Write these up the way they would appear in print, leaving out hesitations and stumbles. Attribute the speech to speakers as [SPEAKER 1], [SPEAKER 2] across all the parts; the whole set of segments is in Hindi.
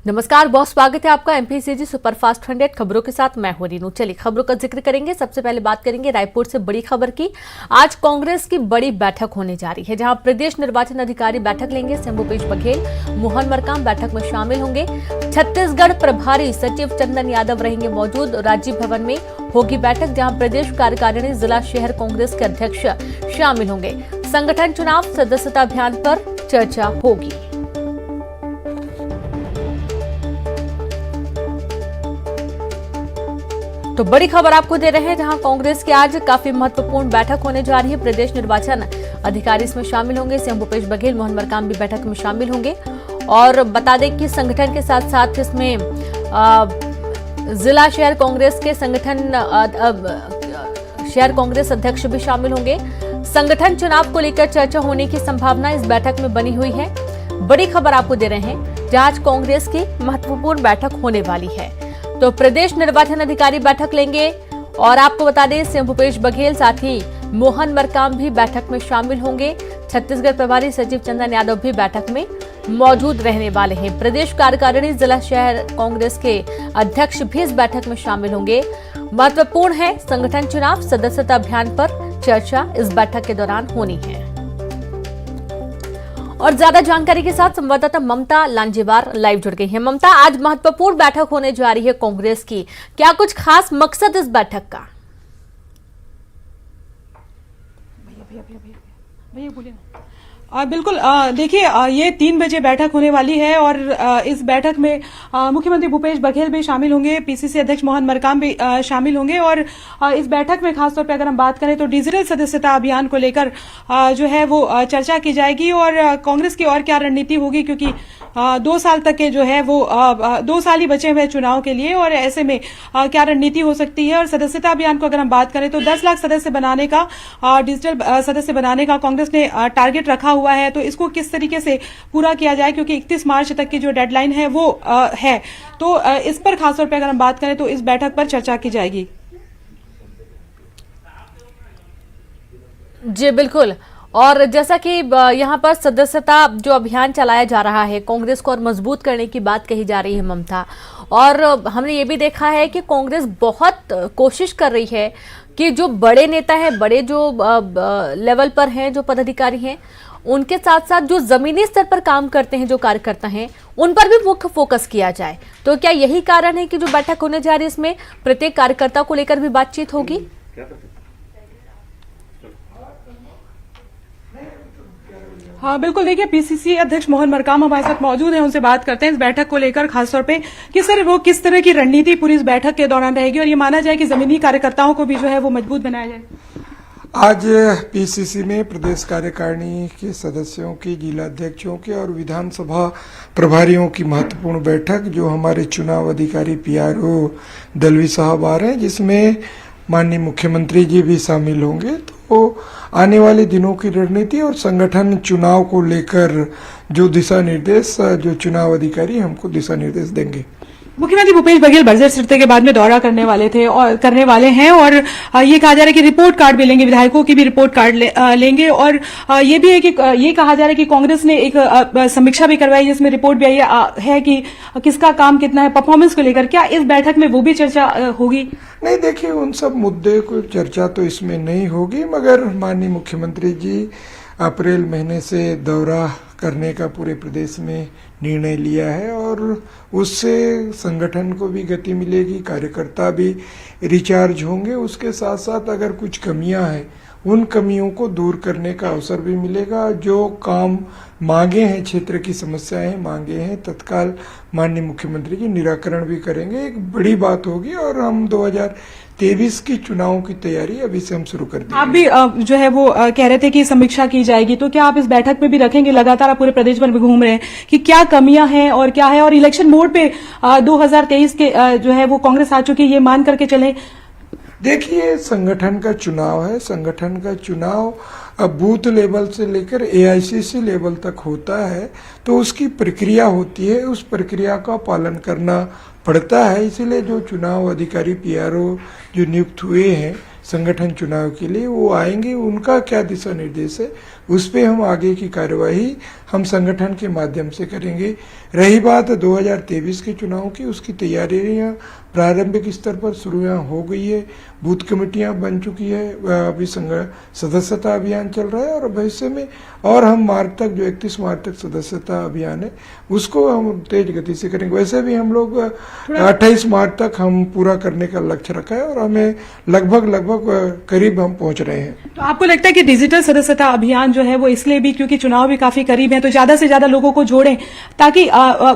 [SPEAKER 1] नमस्कार, बहुत स्वागत है आपका एमपीसीजी सुपरफास्ट 100 खबरों के साथ। मैं हूं रीनू। चलिए खबरों का जिक्र करेंगे। सबसे पहले बात करेंगे रायपुर से बड़ी खबर की। आज कांग्रेस की बड़ी बैठक होने जा रही है, जहां प्रदेश निर्वाचन अधिकारी बैठक लेंगे। सीएम भूपेश बघेल, मोहन मरकाम बैठक में शामिल होंगे। छत्तीसगढ़ प्रभारी सचिव चंदन यादव रहेंगे मौजूद। राजीव भवन में होगी बैठक, जहां प्रदेश कार्यकारिणी जिला शहर कांग्रेस के अध्यक्ष शामिल होंगे। संगठन चुनाव सदस्यता अभियान पर चर्चा होगी। तो बड़ी खबर आपको दे रहे हैं, जहां कांग्रेस की आज काफी महत्वपूर्ण बैठक होने जा रही है। प्रदेश निर्वाचन अधिकारी इसमें शामिल होंगे। सीएम भूपेश बघेल, मोहन मरकाम भी बैठक में शामिल होंगे। और बता दें कि संगठन के साथ साथ इसमें जिला शहर कांग्रेस के शहर कांग्रेस अध्यक्ष भी शामिल होंगे। संगठन चुनाव को लेकर चर्चा होने की संभावना इस बैठक में बनी हुई है। बड़ी खबर आपको दे रहे हैं, जहां आज कांग्रेस की महत्वपूर्ण बैठक होने वाली है। तो प्रदेश निर्वाचन अधिकारी बैठक लेंगे। और आपको बता दें, सीएम भूपेश बघेल साथ ही मोहन मरकाम भी बैठक में शामिल होंगे। छत्तीसगढ़ प्रभारी सचिव चंदन यादव भी बैठक में मौजूद रहने वाले हैं। प्रदेश कार्यकारिणी जिला शहर कांग्रेस के अध्यक्ष भी इस बैठक में शामिल होंगे। महत्वपूर्ण है, संगठन चुनाव सदस्यता अभियान पर चर्चा इस बैठक के दौरान होनी है। और ज्यादा जानकारी के साथ संवाददाता ममता लांजेवार लाइव जुड़ गई है। ममता, आज महत्वपूर्ण बैठक होने जा रही है कांग्रेस की, क्या कुछ खास मकसद इस बैठक का?
[SPEAKER 2] भैया बोलिए ना। बिल्कुल, देखिए, ये 3 बजे बैठक होने वाली है और इस बैठक में मुख्यमंत्री भूपेश बघेल भी शामिल होंगे, पीसीसी अध्यक्ष मोहन मरकाम भी शामिल होंगे। और इस बैठक में खासतौर पे अगर हम बात करें तो डिजिटल सदस्यता अभियान को लेकर जो है वो चर्चा की जाएगी और कांग्रेस की और क्या रणनीति होगी, क्योंकि 2 साल तक के जो है वो 2 साल ही बचे हुए चुनाव के लिए, और ऐसे में क्या रणनीति हो सकती है। और सदस्यता अभियान को अगर हम बात करें तो 10 लाख सदस्य बनाने का, डिजिटल सदस्य बनाने का कांग्रेस ने टारगेट रखा हुआ है। तो इसको किस तरीके से पूरा किया जाए, क्योंकि 31 मार्च तक की जो डेडलाइन है वो है, तो इस पर खासतौर पर अगर हम बात करें तो इस बैठक पर चर्चा की जाएगी।
[SPEAKER 1] जी बिल्कुल। और जैसा कि यहाँ पर सदस्यता जो अभियान चलाया जा रहा है, कांग्रेस को और मजबूत करने की बात कही जा रही है ममता। और हमने ये भी देखा है कि कांग्रेस बहुत कोशिश कर रही है कि जो बड़े नेता हैं, बड़े जो लेवल पर हैं, जो पदाधिकारी हैं, उनके साथ साथ जो जमीनी स्तर पर काम करते हैं, जो कार्यकर्ता हैं, उन पर भी मुख्य फोकस किया जाए। तो क्या यही कारण है कि जो बैठक होने जा रही है, इसमें प्रत्येक कार्यकर्ता को लेकर भी बातचीत होगी?
[SPEAKER 2] हाँ बिल्कुल, देखिए, पीसीसी अध्यक्ष मोहन मरकाम हमारे साथ मौजूद हैं, उनसे बात करते हैं इस बैठक को लेकर खासतौर पे कि सर वो किस तरह की रणनीति पूरी इस बैठक के दौरान रहेगी और ये माना जाए कि जमीनी कार्यकर्ताओं को भी जो है वो मजबूत बनाया जाए।
[SPEAKER 3] आज पीसीसी में प्रदेश कार्यकारिणी के सदस्यों की, जिला अध्यक्षों के और विधानसभा प्रभारियों की महत्वपूर्ण बैठक, जो हमारे चुनाव अधिकारी पीआरओ दलवी साहब आ रहे हैं, जिसमें माननीय मुख्यमंत्री जी भी शामिल होंगे। तो आने वाले दिनों की रणनीति और संगठन चुनाव को लेकर जो दिशा निर्देश, जो चुनाव अधिकारी हमको दिशा निर्देश देंगे।
[SPEAKER 2] मुख्यमंत्री भूपेश बघेल बर्जर सिरते के बाद में दौरा करने वाले हैं और ये कहा जा रहा है कि रिपोर्ट कार्ड भी लेंगे, विधायकों की भी रिपोर्ट कार्ड लेंगे। और ये भी है कि ये कहा जा रहा है कि कांग्रेस ने एक समीक्षा भी करवाई, जिसमें रिपोर्ट भी आई है कि किसका काम कितना है, परफॉर्मेंस को लेकर। क्या इस बैठक में वो भी चर्चा होगी?
[SPEAKER 3] नहीं, देखिए, उन सब मुद्दे को चर्चा तो इसमें नहीं होगी, मगर माननीय मुख्यमंत्री जी अप्रैल महीने से दौरा करने का पूरे प्रदेश में निर्णय लिया है और उससे संगठन को भी गति मिलेगी, कार्यकर्ता भी रिचार्ज होंगे। उसके साथ साथ अगर कुछ कमियां हैं, उन कमियों को दूर करने का अवसर भी मिलेगा। जो काम मांगे हैं, क्षेत्र की समस्याएं मांगे हैं, तत्काल माननीय मुख्यमंत्री जी निराकरण भी करेंगे। एक बड़ी बात होगी और हम 2023 की चुनावों की तैयारी अभी से हम शुरू कर देंगे।
[SPEAKER 2] आप भी जो है वो कह रहे थे कि समीक्षा की जाएगी, तो क्या आप इस बैठक में भी रखेंगे? लगातार आप पूरे प्रदेश भर में घूम रहे हैं कि क्या कमियां हैं और क्या है, और इलेक्शन मोड पे 2023 के जो है वो कांग्रेस आ चुकी है, ये मान करके चले?
[SPEAKER 3] देखिए, संगठन का चुनाव है। संगठन का चुनाव अब बूथ लेवल से लेकर एआईसीसी लेवल तक होता है, तो उसकी प्रक्रिया होती है, उस प्रक्रिया का पालन करना पड़ता है। इसीलिए जो चुनाव अधिकारी पीआरओ जो नियुक्त हुए हैं, संगठन चुनाव के लिए, वो आएंगे, उनका क्या दिशा निर्देश है उस पे हम आगे की कार्यवाही हम संगठन के माध्यम से करेंगे। रही बात 2023 के चुनाव की, उसकी तैयारियां प्रारंभिक स्तर पर शुरू हो गई है, बूथ कमेटियां बन चुकी है, अभी सदस्यता अभियान चल रहा है और भविष्य में और हम मार्च तक, जो 31 मार्च तक सदस्यता अभियान है उसको हम तेज गति से करेंगे। वैसे भी हम लोग 28 मार्च तक हम पूरा करने का लक्ष्य रखा है और हमें लगभग करीब हम पहुंच रहे हैं।
[SPEAKER 2] तो आपको लगता है कि डिजिटल सदस्यता अभियान जो है वो इसलिए भी क्योंकि चुनाव भी काफी करीब है, तो ज्यादा से ज्यादा लोगों को जोड़ें ताकि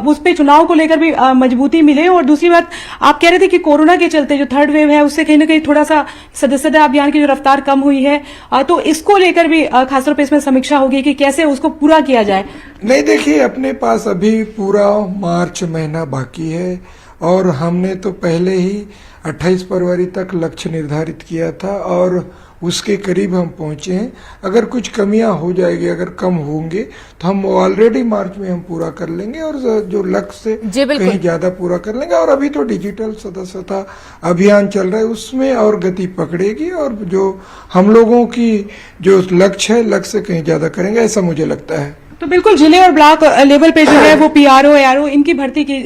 [SPEAKER 2] उस पे चुनाव को लेकर भी मजबूती मिले। और दूसरी बात, आप कह रहे थे कि कोरोना के चलते जो थर्ड वेव है उससे कहीं ना कहीं थोड़ा सा सदस्यता अभियान की जो रफ्तार कम हुई है, तो इसको लेकर भी खासतौर पर इसमें समीक्षा होगी कि कैसे उसको पूरा किया जाए।
[SPEAKER 3] नहीं, देखिए, अपने पास अभी पूरा मार्च महीना बाकी है और हमने तो पहले ही 28 फरवरी तक लक्ष्य निर्धारित किया था और उसके करीब हम पहुंचे हैं। अगर कुछ कमियां हो जाएगी, अगर कम होंगे तो हम ऑलरेडी मार्च में हम पूरा कर लेंगे और जो लक्ष्य से कहीं ज्यादा पूरा कर लेंगे। और अभी तो डिजिटल सदस्यता अभियान चल रहा है, उसमें और गति पकड़ेगी और जो हम लोगों की जो लक्ष्य है, लक्ष्य कहीं ज्यादा करेंगे, ऐसा मुझे लगता है।
[SPEAKER 2] तो बिल्कुल जिले और ब्लॉक लेवल पे जो है वो पीआरओ एआरओ इनकी भर्ती की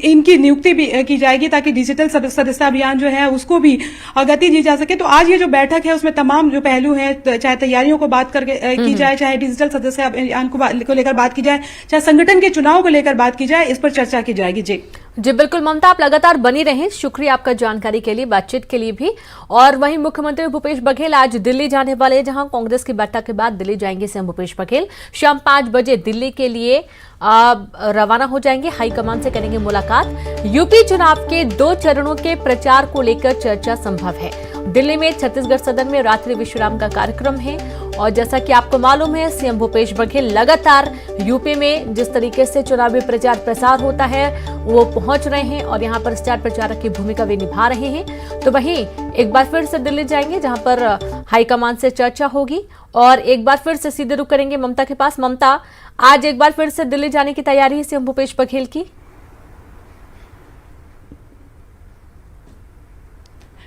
[SPEAKER 2] इनकी नियुक्ति भी की जाएगी ताकि डिजिटल सदस्यता अभियान जो है उसको भी गति दी जा सके। तो आज ये जो बैठक है उसमें तमाम जो पहलू हैं, चाहे तैयारियों को बात करके की जाए, चाहे डिजिटल सदस्य अभियान को लेकर बात की जाए, चाहे संगठन के चुनाव को लेकर बात की जाए, इस पर चर्चा की जाएगी। जी
[SPEAKER 1] बिल्कुल ममता, आप लगातार बनी रहें। शुक्रिया आपका जानकारी के लिए, बातचीत के लिए भी। और वहीं मुख्यमंत्री भूपेश बघेल आज दिल्ली जाने वाले हैं, जहां कांग्रेस की बैठक के बाद दिल्ली जाएंगे सीएम भूपेश बघेल। शाम 5 बजे दिल्ली के लिए रवाना हो जाएंगे, हाईकमान से करेंगे मुलाकात। यूपी चुनाव के 2 चरणों के प्रचार को लेकर चर्चा संभव है। दिल्ली में छत्तीसगढ़ सदन में रात्रि विश्राम का कार्यक्रम है और जैसा कि आपको मालूम है, सीएम भूपेश बघेल लगातार यूपी में जिस तरीके से चुनावी प्रचार प्रसार होता है वो पहुंच रहे हैं और यहां पर स्टार प्रचारक की भूमिका वे निभा रहे हैं। तो वहीं एक बार फिर से दिल्ली जाएंगे, जहां पर हाईकमान से चर्चा होगी और एक बार फिर से सीधे रुख करेंगे ममता के पास। ममता, आज एक बार फिर से दिल्ली जाने की तैयारी है सीएम भूपेश बघेल की?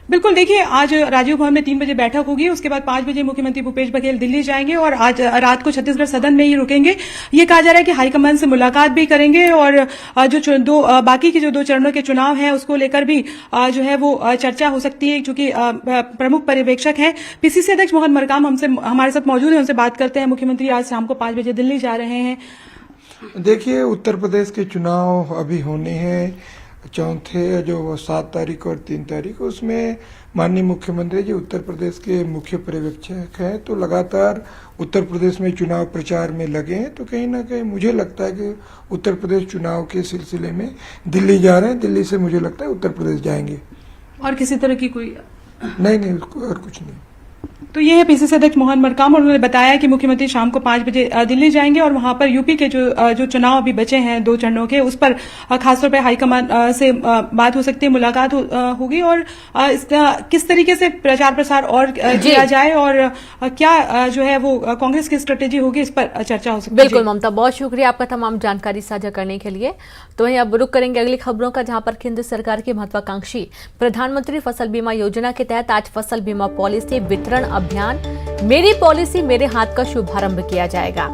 [SPEAKER 2] बिल्कुल, देखिए, आज राजीव भवन में 3 बजे बैठक होगी, उसके बाद 5 बजे मुख्यमंत्री भूपेश बघेल दिल्ली जाएंगे और आज रात को छत्तीसगढ़ सदन में ही रुकेंगे। ये कहा जा रहा है कि हाईकमान से मुलाकात भी करेंगे और जो बाकी के जो 2 चरणों के चुनाव हैं उसको लेकर भी जो है वो चर्चा हो सकती है, क्योंकि प्रमुख पर्यवेक्षक हैं पीसीसी अध्यक्ष मोहन मरकाम हमारे साथ मौजूद है, उनसे बात करते हैं। मुख्यमंत्री आज शाम को 5 बजे दिल्ली जा रहे हैं।
[SPEAKER 3] देखिए, उत्तर प्रदेश के चुनाव अभी होने हैं, चौथे जो 7 तारीख और 3 तारीख, उसमें माननीय मुख्यमंत्री जी उत्तर प्रदेश के मुख्य पर्यवेक्षक हैं, तो लगातार उत्तर प्रदेश में चुनाव प्रचार में लगे हैं। तो कहीं ना कहीं मुझे लगता है कि उत्तर प्रदेश चुनाव के सिलसिले में दिल्ली जा रहे हैं, दिल्ली से मुझे लगता है उत्तर प्रदेश जाएंगे।
[SPEAKER 2] और किसी तरह की कोई
[SPEAKER 3] नहीं, और कुछ नहीं।
[SPEAKER 2] तो ये है पीसीसी अध्यक्ष मोहन मरकाम और उन्होंने बताया कि मुख्यमंत्री शाम को 5 बजे दिल्ली जाएंगे और वहां पर यूपी के जो चुनाव अभी बचे हैं 2 चरणों के, उस पर खासतौर पर हाईकमान से बात हो सकती है, मुलाकात होगी और किस तरीके से प्रचार प्रसार और किया जाए और क्या जो है वो कांग्रेस की स्ट्रेटेजी होगी, इस पर चर्चा हो सकती है।
[SPEAKER 1] बिल्कुल ममता, बहुत शुक्रिया आपका तमाम जानकारी साझा करने के लिए। तो वहीं अब रुक करेंगे अगली खबरों का, जहां पर केंद्र सरकार की महत्वाकांक्षी प्रधानमंत्री फसल बीमा योजना के तहत आज फसल बीमा पॉलिसी वितरण अभियान मेरी पॉलिसी मेरे हाथ का शुभारंभ किया जाएगा।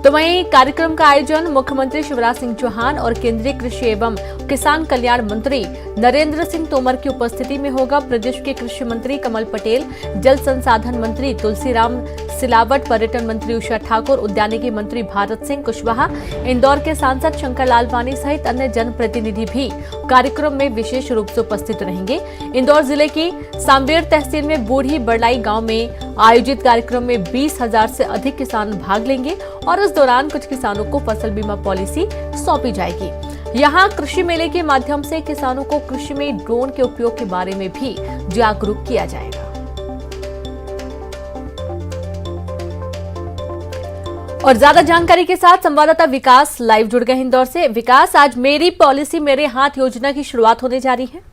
[SPEAKER 1] तो वहीं कार्यक्रम का आयोजन मुख्यमंत्री शिवराज सिंह चौहान और केंद्रीय कृषि एवं किसान कल्याण मंत्री नरेंद्र सिंह तोमर की उपस्थिति में होगा। प्रदेश के कृषि मंत्री कमल पटेल, जल संसाधन मंत्री तुलसीराम सिलावट, पर्यटन मंत्री उषा ठाकुर, उद्यानिकी मंत्री भारत सिंह कुशवाहा, इंदौर के सांसद शंकर लालवानी सहित अन्य जनप्रतिनिधि भी कार्यक्रम में विशेष रूप से उपस्थित रहेंगे। इंदौर जिले की सांवेर तहसील में बूढ़ी बड़लाई गांव में आयोजित कार्यक्रम में 20,000 से अधिक किसान भाग लेंगे और इस दौरान कुछ किसानों को फसल बीमा पॉलिसी सौंपी जाएगी। यहाँ कृषि मेले के माध्यम से किसानों को कृषि में ड्रोन के उपयोग के बारे में भी जागरूक किया जाएगा। और ज्यादा जानकारी के साथ संवाददाता विकास लाइव जुड़ गए इंदौर से। विकास, आज मेरी पॉलिसी मेरे हाथ योजना की शुरुआत होने जा रही है।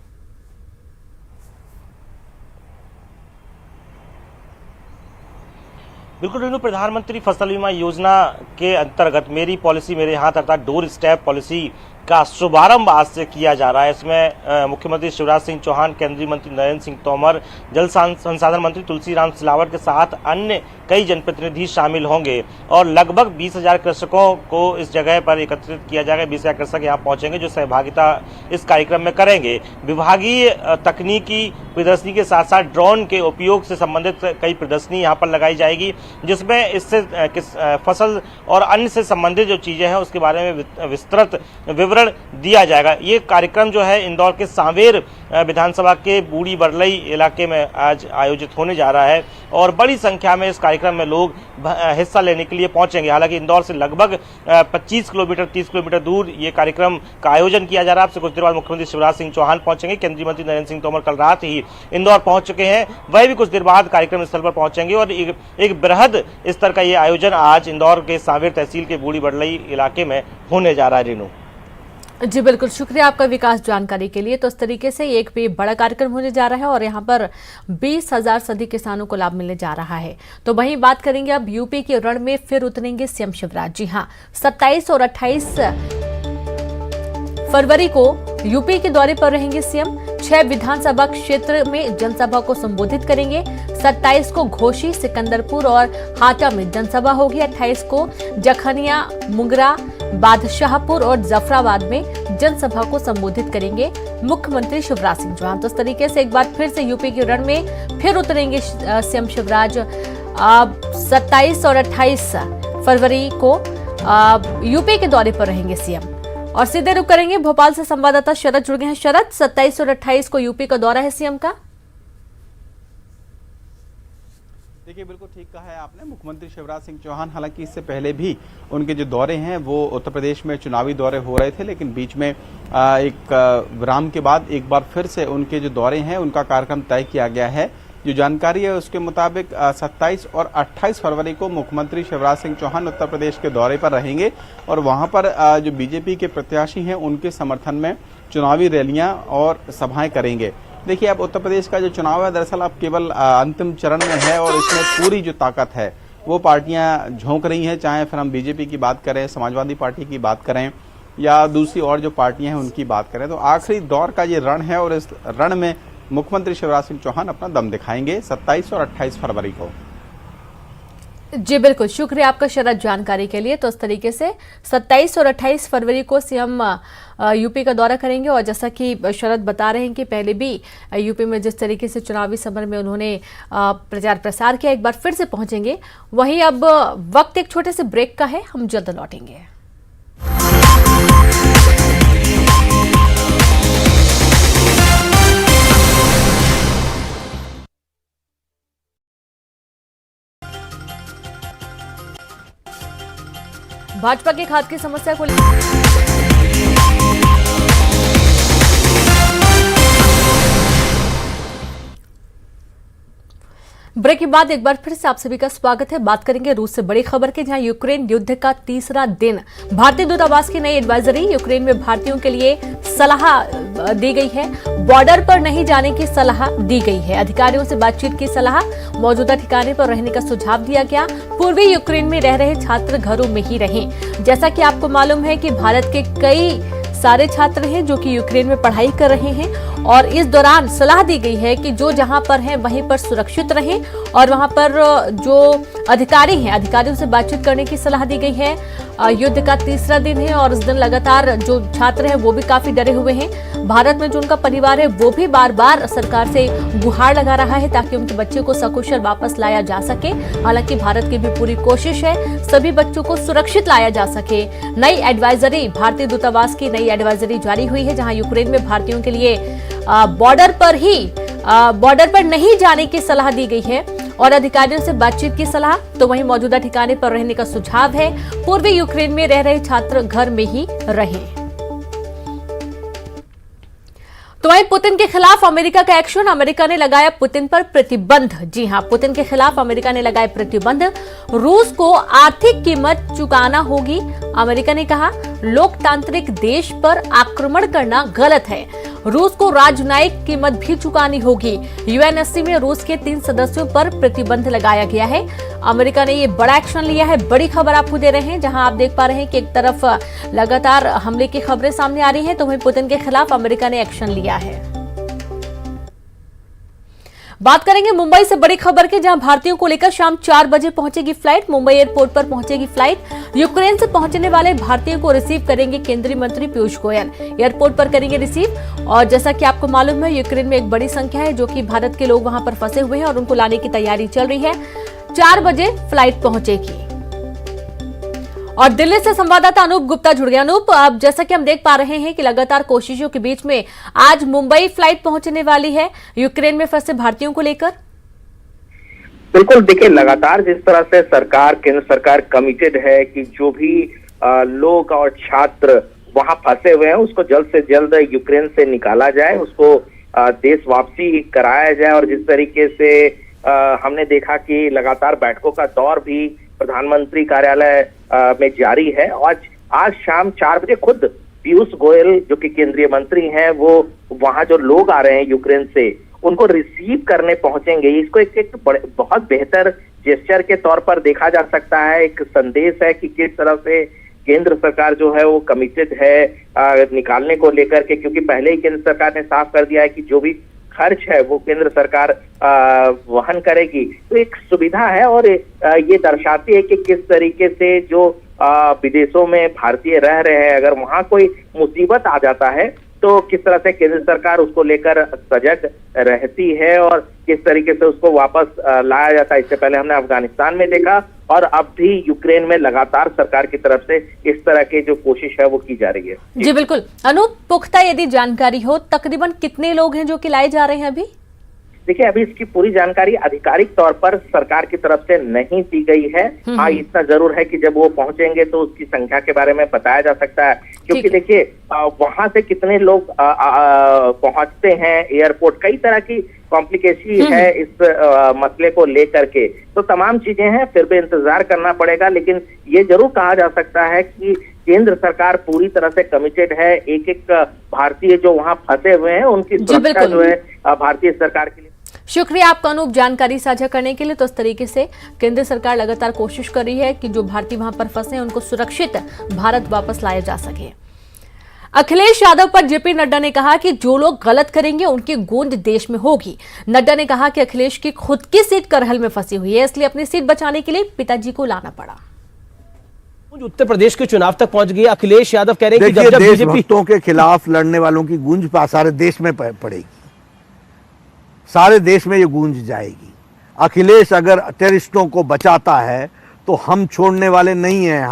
[SPEAKER 4] बिल्कुल रेणु, प्रधानमंत्री फसल बीमा योजना के अंतर्गत मेरी पॉलिसी मेरे हाथ अर्थात डोर स्टेप पॉलिसी का शुभारंभ आज से किया जा रहा है। इसमें मुख्यमंत्री शिवराज सिंह चौहान, केंद्रीय मंत्री नरेंद्र सिंह तोमर, जल संसाधन मंत्री तुलसीराम सिलावट के साथ अन्य कई जनप्रतिनिधि शामिल होंगे और लगभग 20,000 कृषकों को इस जगह पर एकत्रित किया जाएगा। 20,000 कृषक यहाँ पहुंचेंगे जो सहभागिता इस कार्यक्रम में करेंगे। विभागीय तकनीकी प्रदर्शनी के साथ साथ ड्रोन के उपयोग से संबंधित कई प्रदर्शनी यहाँ पर लगाई जाएगी, जिसमें इससे फसल और अन्य से संबंधित जो चीजें हैं उसके बारे में विस्तृत विवरण दिया जाएगा। ये कार्यक्रम जो है इंदौर के सांवेर विधानसभा के बूढ़ी बरलई इलाके में आज आयोजित होने जा रहा है और बड़ी संख्या में इस कार्यक्रम में लोग हिस्सा लेने के लिए पहुंचेंगे। हालांकि इंदौर से लगभग 25 किलोमीटर 30 किलोमीटर दूर ये कार्यक्रम का आयोजन किया जा रहा है। आपसे कुछ देर बाद मुख्यमंत्री शिवराज सिंह चौहान पहुंचेंगे। केंद्रीय मंत्री नरेंद्र सिंह तोमर कल रात ही इंदौर पहुंच चुके हैं, वह भी कुछ देर बाद कार्यक्रम स्थल पर पहुंचेंगे और एक बृहद स्तर का ये आयोजन आज इंदौर के सांवेर तहसील के बूढ़ी बरलई इलाके में होने जा रहा है। रेनू
[SPEAKER 1] जी बिल्कुल, शुक्रिया आपका विकास जानकारी के लिए। तो इस तरीके से एक भी बड़ा कार्यक्रम होने जा रहा है और यहाँ पर 20,000 से अधिक किसानों को लाभ मिलने जा रहा है। तो वहीं बात करेंगे अब यूपी के रण में फिर उतरेंगे सीएम शिवराज। जी हाँ, 27 और 28 फरवरी को यूपी के दौरे पर रहेंगे सीएम। 6 विधानसभा क्षेत्र में जनसभा को संबोधित करेंगे। 27 को घोसी, सिकंदरपुर और हाटा में जनसभा होगी। 28 को जखनिया, मुंगरा, बादशाहपुर और जफराबाद में जनसभा को संबोधित करेंगे मुख्यमंत्री शिवराज सिंह चौहान। तो इस तरीके से एक बार फिर से यूपी के रण में फिर उतरेंगे सीएम शिवराज। 27 और 28 फरवरी को यूपी के दौरे पर रहेंगे सीएम। और सीधे रुक करेंगे भोपाल से संवाददाता शरद जुड़ गए हैं। शरद, 27 और 28 को यूपी का दौरा है सीएम का।
[SPEAKER 5] देखिए, बिल्कुल ठीक कहा है आपने। मुख्यमंत्री शिवराज सिंह चौहान, हालांकि इससे पहले भी उनके जो दौरे हैं वो उत्तर प्रदेश में चुनावी दौरे हो रहे थे, लेकिन बीच में एक विराम के बाद एक बार फिर से उनके जो दौरे हैं उनका कार्यक्रम तय किया गया है। जो जानकारी है उसके मुताबिक 27 और 28 फरवरी को मुख्यमंत्री शिवराज सिंह चौहान उत्तर प्रदेश के दौरे पर रहेंगे और वहां पर जो बीजेपी के प्रत्याशी हैं उनके समर्थन में चुनावी रैलियां और सभाएं करेंगे। देखिए, अब उत्तर प्रदेश का जो चुनाव है दरअसल अब केवल अंतिम चरण में है और इसमें पूरी जो ताकत है वो पार्टियां झोंक रही हैं, चाहे फिर हम बीजेपी की बात करें, समाजवादी पार्टी की बात करें या दूसरी और जो पार्टियां हैं उनकी बात करें। तो आखिरी दौर का ये रण है और इस रण में मुख्यमंत्री शिवराज सिंह चौहान अपना दम दिखाएंगे 27 और 28 फरवरी को।
[SPEAKER 1] जी बिल्कुल, शुक्रिया आपका शरद जानकारी के लिए। तो इस तरीके से 27 और 28 फरवरी को सीएम यूपी का दौरा करेंगे और जैसा कि शरद बता रहे हैं कि पहले भी यूपी में जिस तरीके से चुनावी समर में उन्होंने प्रचार प्रसार किया, एक बार फिर से पहुंचेंगे। वहीं अब वक्त एक छोटे से ब्रेक का है, हम जल्द लौटेंगे। भाजपा की खाद की समस्या को ब्रेक के बाद एक बार फिर से आप सभी का स्वागत है। बात करेंगे रूस से बड़ी खबर की, जहां यूक्रेन युद्ध का तीसरा दिन। भारतीय दूतावास की नई एडवाइजरी, यूक्रेन में भारतीयों के लिए सलाह दी गई है। बॉर्डर पर नहीं जाने की सलाह दी गई है। अधिकारियों से बातचीत की सलाह, मौजूदा ठिकाने पर रहने का सुझाव दिया गया। पूर्वी यूक्रेन में रह रहे छात्र घरों में ही रहें। जैसा कि आपको मालूम है कि भारत के कई सारे छात्र हैं जो कि यूक्रेन में पढ़ाई कर रहे हैं और इस दौरान सलाह दी गई है कि जो जहां पर हैं वहीं पर सुरक्षित रहें और वहां पर जो अधिकारी हैं अधिकारियों से बातचीत करने की सलाह दी गई है। युद्ध का तीसरा दिन है और इस दिन लगातार जो छात्र हैं वो भी काफी डरे हुए हैं। भारत में जो उनका परिवार है वो भी बार बार सरकार से गुहार लगा रहा है ताकि उनके बच्चे को सकुशल वापस लाया जा सके। हालांकि भारत की भी पूरी कोशिश है सभी बच्चों को सुरक्षित लाया जा सके। नई एडवाइजरी, भारतीय दूतावास की नई एडवाइजरी जारी हुई है, जहां यूक्रेन में भारतीयों के लिए बॉर्डर पर नहीं जाने की सलाह दी गई है और अधिकारियों से बातचीत की सलाह। तो वहीं मौजूदा ठिकाने पर रहने का सुझाव है। पूर्वी यूक्रेन में रह रहे छात्र घर में ही रहें। तो वहीं पुतिन के खिलाफ अमेरिका का एक्शन, अमेरिका ने लगाया पुतिन पर प्रतिबंध। जी हां, पुतिन के खिलाफ अमेरिका ने लगाए प्रतिबंध। रूस को आर्थिक कीमत चुकाना होगी। अमेरिका ने कहा लोकतांत्रिक देश पर आक्रमण करना गलत है। रूस को राजनयिक कीमत भी चुकानी होगी। यूएनएससी में रूस के 3 सदस्यों पर प्रतिबंध लगाया गया है। अमेरिका ने ये बड़ा एक्शन लिया है। बड़ी खबर आपको दे रहे हैं, जहां आप देख पा रहे हैं कि एक तरफ लगातार हमले की खबरें सामने आ रही हैं, तो वहीं पुतिन के खिलाफ अमेरिका ने एक्शन लिया है। बात करेंगे मुंबई से बड़ी खबर की, जहां भारतीयों को लेकर शाम 4 बजे पहुंचेगी फ्लाइट। मुंबई एयरपोर्ट पर पहुंचेगी फ्लाइट। यूक्रेन से पहुंचने वाले भारतीयों को रिसीव करेंगे केंद्रीय मंत्री पीयूष गोयल। एयरपोर्ट पर करेंगे रिसीव। और जैसा कि आपको मालूम है, यूक्रेन में एक बड़ी संख्या है जो कि भारत के लोग वहां पर फंसे हुए हैं और उनको लाने की तैयारी चल रही है। 4 बजे फ्लाइट पहुंचेगी। और दिल्ली से संवाददाता अनूप गुप्ता जुड़ गए। अनूप, अब जैसा कि हम देख पा रहे हैं कि लगातार कोशिशों के बीच में आज मुंबई फ्लाइट पहुंचने वाली है यूक्रेन में फंसे भारतीयों को लेकर।
[SPEAKER 6] बिल्कुल, देखिए लगातार जिस तरह से केंद्र सरकार कमिटेड है कि जो भी लोग और छात्र वहां फंसे हुए हैं उसको जल्द से जल्द यूक्रेन से निकाला जाए, उसको देश वापसी कराया जाए। और जिस तरीके से हमने देखा कि लगातार बैठकों का दौर भी प्रधानमंत्री कार्यालय में जारी है। आज शाम 4 बजे खुद पीयूष गोयल जो कि केंद्रीय मंत्री हैं, वो वहां जो लोग आ रहे हैं यूक्रेन से उनको रिसीव करने पहुंचेंगे। इसको एक बहुत बेहतर जेस्चर के तौर पर देखा जा सकता है। एक संदेश है कि किस तरह से केंद्र सरकार जो है वो कमिटेड है निकालने को लेकर के, क्योंकि पहले ही केंद्र सरकार ने साफ कर दिया है कि जो भी खर्च है वो केंद्र सरकार वहन करेगी। तो एक सुविधा है और ये दर्शाती है कि किस तरीके से जो विदेशों में भारतीय रह रहे हैं, अगर वहां कोई मुसीबत आ जाता है तो किस तरह से केंद्र सरकार उसको लेकर सजग रहती है और किस तरीके से उसको वापस लाया जाता है। इससे पहले हमने अफगानिस्तान में देखा और अब भी यूक्रेन में लगातार सरकार की तरफ से इस तरह की जो कोशिश है वो की जा रही है।
[SPEAKER 1] जी बिल्कुल। अनूप, पुख्ता यदि जानकारी हो, तकरीबन कितने लोग हैं जो कि लाए जा रहे हैं अभी?
[SPEAKER 6] देखिए, अभी इसकी पूरी जानकारी आधिकारिक तौर पर सरकार की तरफ से नहीं दी गई है। हाँ, इतना जरूर है कि जब वो पहुंचेंगे तो उसकी संख्या के बारे में बताया जा सकता है, क्योंकि देखिए वहां से कितने लोग पहुंचते हैं एयरपोर्ट, कई तरह की कॉम्प्लिकेशन है इस मसले को लेकर के। तो तमाम चीजें हैं, फिर भी इंतजार करना पड़ेगा। लेकिन ये जरूर कहा जा सकता है कि केंद्र सरकार पूरी तरह से कमिटेड है। एक एक भारतीय जो वहां फंसे हुए हैं उनकी सुरक्षा जो है भारतीय सरकार के लिए।
[SPEAKER 1] शुक्रिया आपका अनूप, जानकारी साझा करने के लिए। तो इस तरीके से केंद्र सरकार लगातार कोशिश कर रही है कि जो भारतीय वहां पर फंसे हैं उनको सुरक्षित भारत वापस लाया जा सके। अखिलेश यादव पर जेपी नड्डा ने कहा कि जो लोग गलत करेंगे उनकी गूंज देश में होगी। नड्डा ने कहा कि अखिलेश की खुद की सीट करहल में फंसी हुई है, इसलिए अपनी सीट बचाने के लिए पिताजी को लाना पड़ा।
[SPEAKER 7] उत्तर प्रदेश के चुनाव तक पहुंच गई। अखिलेश यादव कह रहे हैं कि जब
[SPEAKER 8] देशभक्तों के खिलाफ लड़ने वालों की गूंज सारे देश में पड़ेगी, सारे देश में ये गूंज जाएगी। अखिलेश अगर टेररिस्टों को बचाता है तो हम छोड़ने वाले नहीं हैं,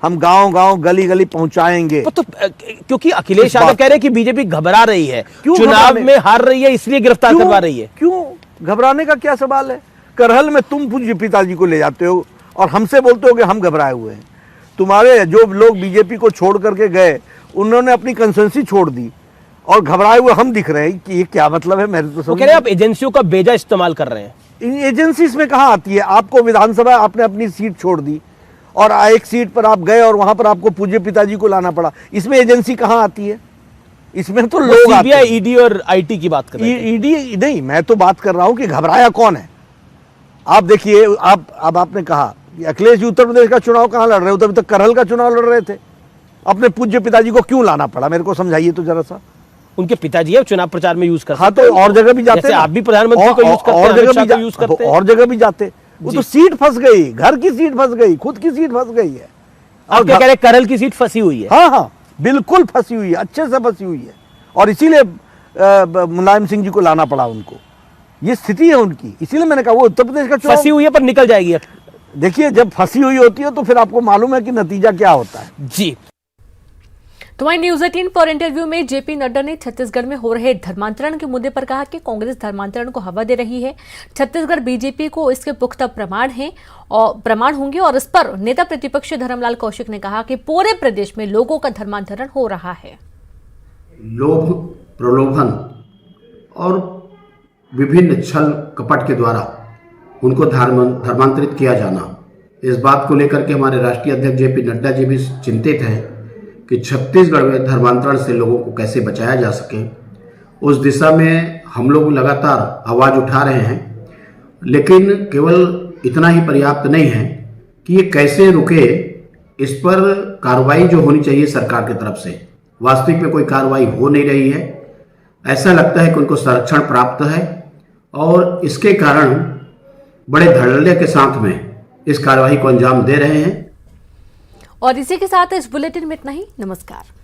[SPEAKER 8] हम गांव-गांव गली-गली पहुंचाएंगे।
[SPEAKER 7] तो क्योंकि अखिलेश यादव कह रहे हैं कि बीजेपी घबरा रही है, चुनाव में हार रही है, इसलिए गिरफ्तार करवा रही है।
[SPEAKER 8] क्यों घबराने का क्या सवाल है? करहल में तुम पूज्य पिताजी को ले जाते हो और हमसे बोलते हो कि हम घबराए हुए हैं। तुम्हारे जो लोग बीजेपी को छोड़ करके गए उन्होंने अपनी कंसेंसी छोड़ दी और घबराए हुए हम दिख रहे हैं कि ये क्या मतलब है? मेरे तो समझ
[SPEAKER 7] कह रहे हैं आप एजेंसियों का बेजा इस्तेमाल कर रहे हैं।
[SPEAKER 8] इन एजेंसीज में कहाँ आती है? आपको विधानसभा आपने अपनी सीट छोड़ दी और एक सीट पर आप गए और वहां पर आपको पूज्य पिताजी को लाना पड़ा, इसमें एजेंसी कहाँ आती है? इसमें तो लोग
[SPEAKER 7] सीबीआई, ईडी और आईटी की बात कर रहे हैं।
[SPEAKER 8] ईडी नहीं, मैं तो बात कर रहा हूं कि घबराया कौन है। आप देखिए, अब आपने कहा कि अखिलेश जी उत्तर प्रदेश का चुनाव कहां लड़ रहे हो, तभी तक करहल का चुनाव लड़ रहे थे। अपने पूज्य पिताजी को क्यों लाना पड़ा? मेरे को समझाइए तो जरा सा।
[SPEAKER 7] उनके पिताजी है, चुनाव प्रचार में यूज करते हैं।
[SPEAKER 8] हाँ, तो और जगह भी जाते हैं,
[SPEAKER 7] आप भी प्रधानमंत्री को यूज करते हैं,
[SPEAKER 8] और जगह भी जाते। वो तो सीट फंस गई, घर की सीट फंस गई, खुद की सीट फंस गई है।
[SPEAKER 7] आप क्या कह रहे हैं? करहल की सीट फंसी हुई है?
[SPEAKER 8] हाँ, बिल्कुल फंसी हुई है, अच्छे से फंसी हुई है और इसीलिए मुलायम सिंह जी को लाना पड़ा उनको। ये स्थिति है उनकी, इसीलिए मैंने कहा वो उत्तर प्रदेश का चुनाव
[SPEAKER 7] फंसी हुई है पर निकल जाएगी।
[SPEAKER 8] देखिए, जब फंसी हुई होती है तो फिर आपको मालूम है कि नतीजा क्या होता है।
[SPEAKER 1] जी। तो वहीं न्यूज 18 पर इंटरव्यू में जेपी नड्डा ने छत्तीसगढ़ में हो रहे धर्मांतरण के मुद्दे पर कहा कि कांग्रेस धर्मांतरण को हवा दे रही है। छत्तीसगढ़ बीजेपी को इसके पुख्ता प्रमाण होंगे और इस पर नेता प्रतिपक्ष धर्मलाल कौशिक ने कहा कि पूरे प्रदेश में लोगों का धर्मांतरण हो रहा है।
[SPEAKER 9] लोभ, प्रलोभन और विभिन्न छल कपट के द्वारा उनको धर्मांतरित किया जाना, इस बात को लेकर के हमारे राष्ट्रीय अध्यक्ष जेपी नड्डा जी भी चिंतित हैं कि छत्तीसगढ़ में धर्मांतरण से लोगों को कैसे बचाया जा सके। उस दिशा में हम लोग लगातार आवाज उठा रहे हैं, लेकिन केवल इतना ही पर्याप्त नहीं है कि ये कैसे रुके। इस पर कार्रवाई जो होनी चाहिए सरकार की तरफ से, वास्तविक में कोई कार्रवाई हो नहीं रही है। ऐसा लगता है कि उनको संरक्षण प्राप्त है और इसके कारण बड़े धड़ल्ले के साथ में इस कार्रवाई को अंजाम दे रहे हैं।
[SPEAKER 1] और इसी के साथ इस बुलेटिन में इतना ही। नमस्कार।